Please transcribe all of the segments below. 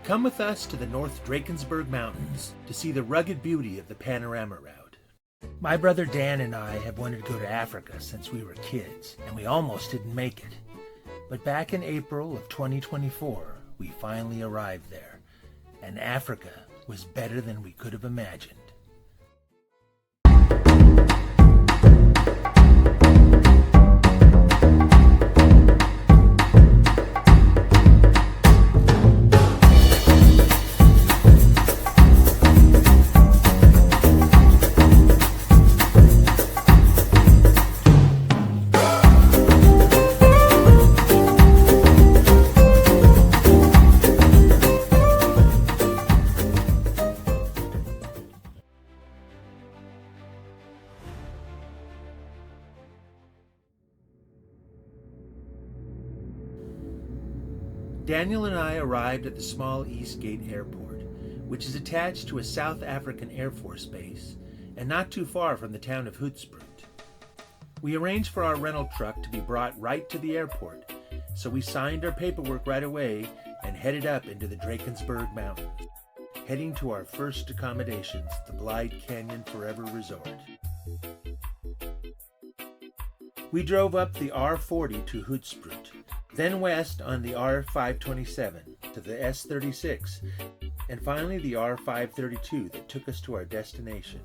Come with us to the North Drakensberg Mountains to see the rugged beauty of the Panorama Route. My brother Dan and I have wanted to go to Africa since we were kids, and we almost didn't make it. But back in April of 2024, we finally arrived there, and Africa was better than we could have imagined. Daniel and I arrived at the small East Gate Airport, which is attached to a South African Air Force base and not too far from the town of Hoedspruit. We arranged for our rental truck to be brought right to the airport, so we signed our paperwork right away and headed up into the Drakensberg Mountains, heading to our first accommodations, the Blythe Canyon Forever Resort. We drove up the R40 to Hoedspruit, then west on the R527 to the S36, and finally the R532 that took us to our destination.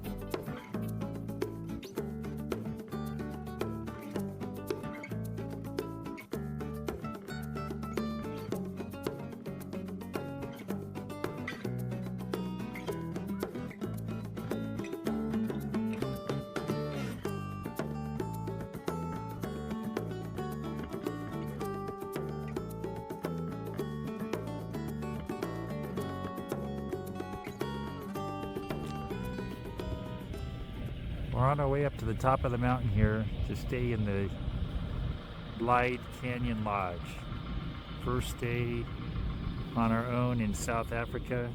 We're on our way up to the top of the mountain here to stay in the Blythe Canyon Lodge. First day on our own in South Africa.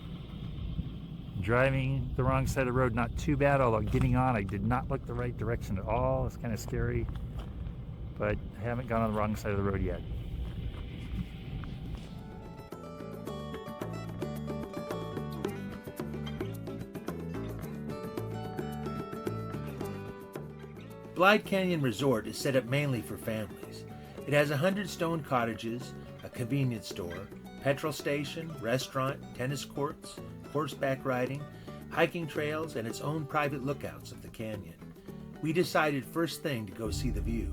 Driving the wrong side of the road, not too bad, although getting on, I did not look the right direction at all. It's kind of scary, but I haven't gone on the wrong side of the road yet. Blythe Canyon Resort is set up mainly for families. It has 100 stone cottages, a convenience store, petrol station, restaurant, tennis courts, horseback riding, hiking trails, and its own private lookouts of the canyon. We decided first thing to go see the view.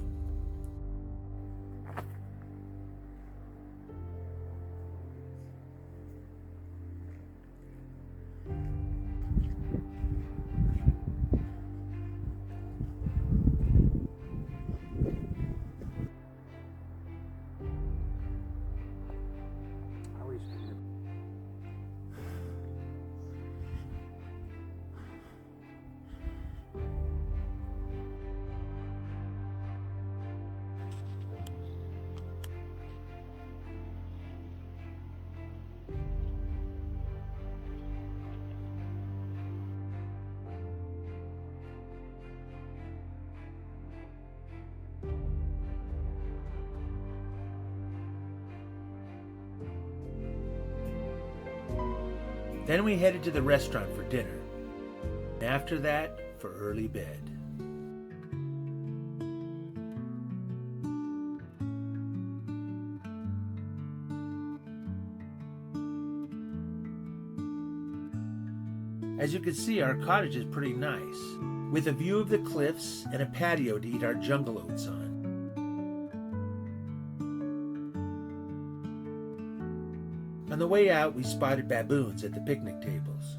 Then we headed to the restaurant for dinner, and after that, for early bed. As you can see, our cottage is pretty nice, with a view of the cliffs and a patio to eat our jungle oats on. On the way out, we spotted baboons at the picnic tables.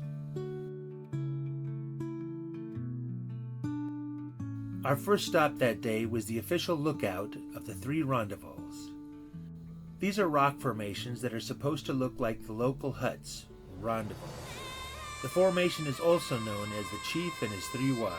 Our first stop that day was the official lookout of the 3 rendezvous. These are rock formations that are supposed to look like the local huts, or rendezvous. The formation is also known as the Chief and his 3 wives.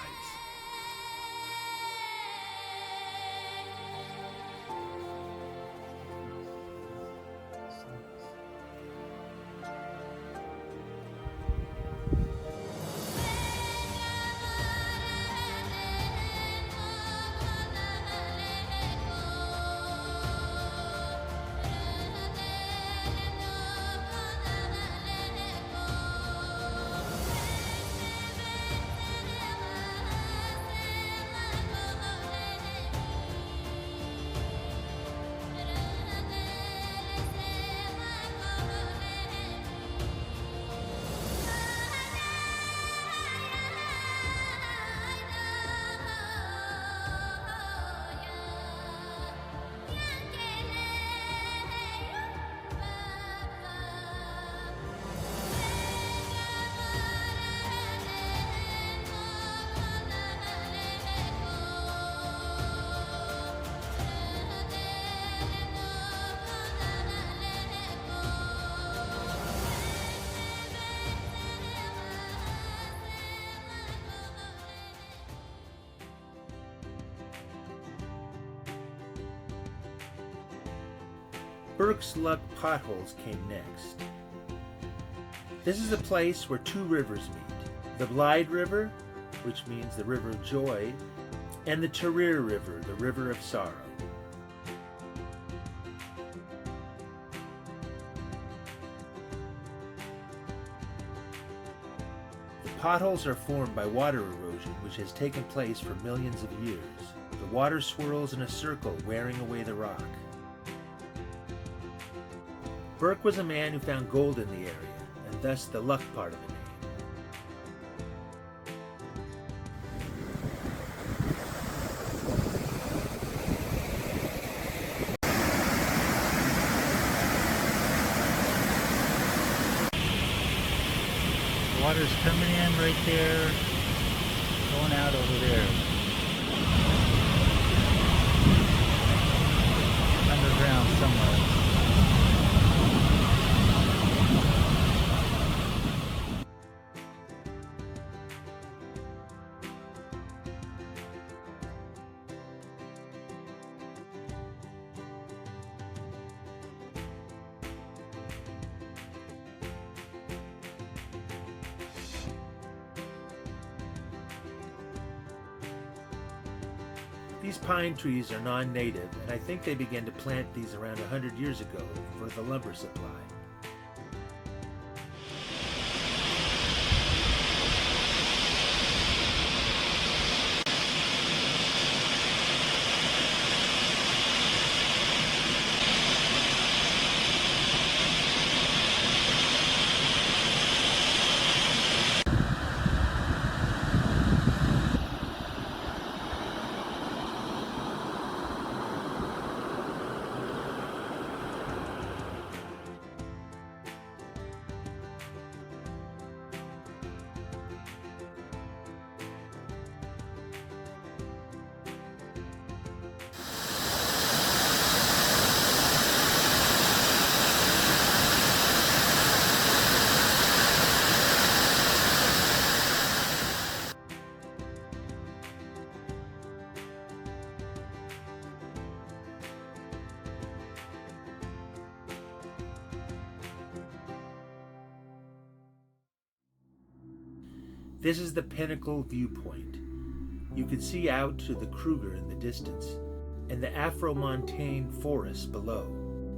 Burke's Luck Potholes came next. This is a place where two rivers meet. The Blyde River, which means the River of Joy, and the Tarir River, the River of Sorrow. The potholes are formed by water erosion, which has taken place for millions of years. The water swirls in a circle, wearing away the rock. Burke was a man who found gold in the area, and thus the luck part of the name. Water's coming in right there, going out over there. Underground somewhere. These pine trees are non-native, and I think they began to plant these around 100 years ago for the lumber supply. This is the Pinnacle viewpoint. You can see out to the Kruger in the distance, and the Afro-montane forests below.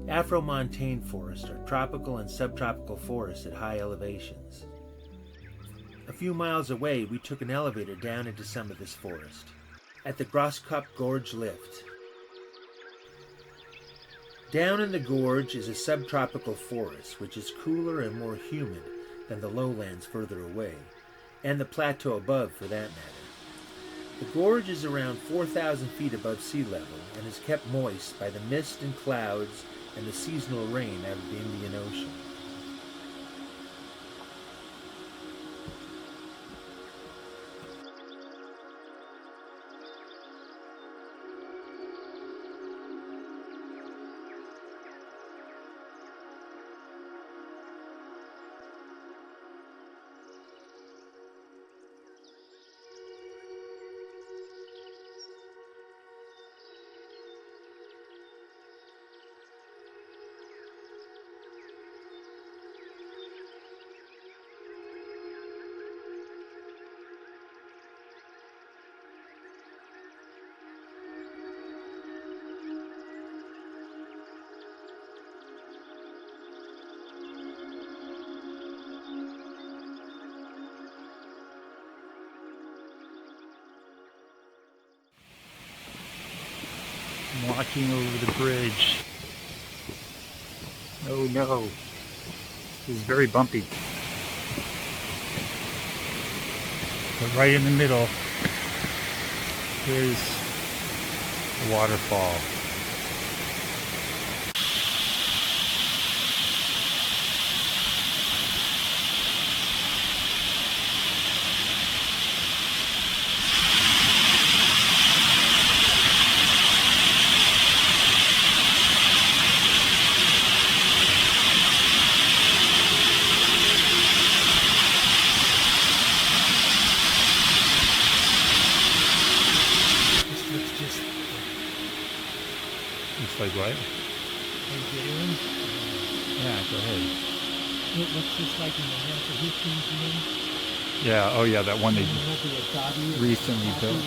Afro-montane forests are tropical and subtropical forests at high elevations. A few miles away, we took an elevator down into some of this forest, at the Grosskop Gorge lift. Down in the gorge is a subtropical forest, which is cooler and more humid than the lowlands further away, and the plateau above for that matter. The gorge is around 4,000 feet above sea level and is kept moist by the mist and clouds and the seasonal rain out of the Indian Ocean. I'm walking over the bridge. Oh no, this is very bumpy. But right in the middle is a waterfall. Looks like what? Are you getting Yeah, go ahead. What's this like in the natural history museum? Yeah, oh yeah, that one they recently built.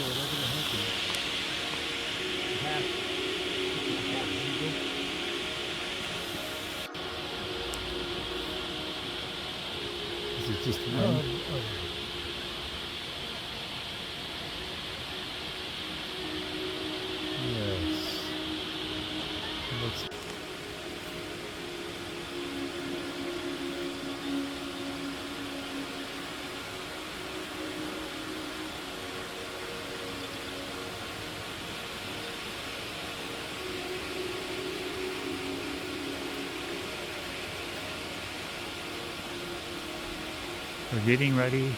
Is it just wind? Yes. It looks. We're getting ready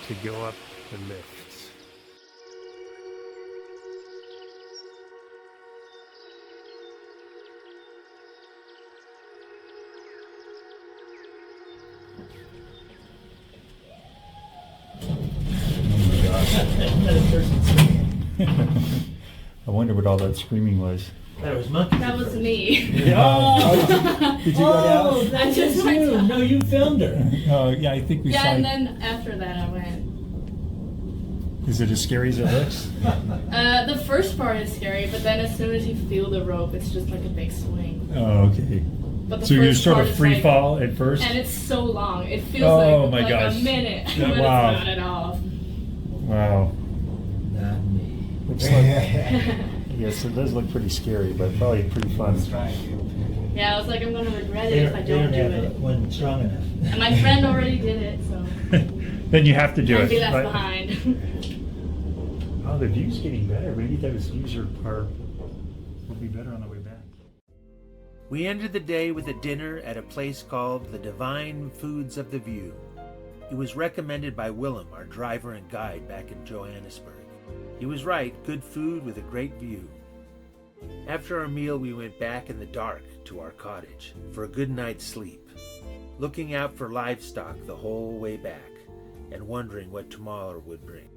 to go up the lifts. I wonder what all that screaming was. That was monkeys. That was me. Oh, Did you go down? I just went you. down. No, you filmed her. Oh, yeah, I think we saw. Yeah, and then after that I went. Is it as scary as it looks? The first part is scary, but then as soon as you feel the rope, it's just like a big swing. Oh, okay. But the So you first sort part of is free like, fall at first? and it's so long. It feels Oh, like, my like gosh. a minute, Yeah, but wow. it's not at all. Wow. Not me. Looks like, yes, it does look pretty scary, but probably pretty fun. Yeah, I was like, I'm gonna regret it if I don't do it. One strong enough. And my friend already did it, so Then you have to do I'd it. be left right? behind. Oh, the view's getting better. Maybe those views will be better on the way back. We ended the day with a dinner at a place called the Divine Foods of the View. It was recommended by Willem, our driver and guide back in Johannesburg. He was right, good food with a great view. After our meal, we went back in the dark to our cottage for a good night's sleep, looking out for livestock the whole way back and wondering what tomorrow would bring.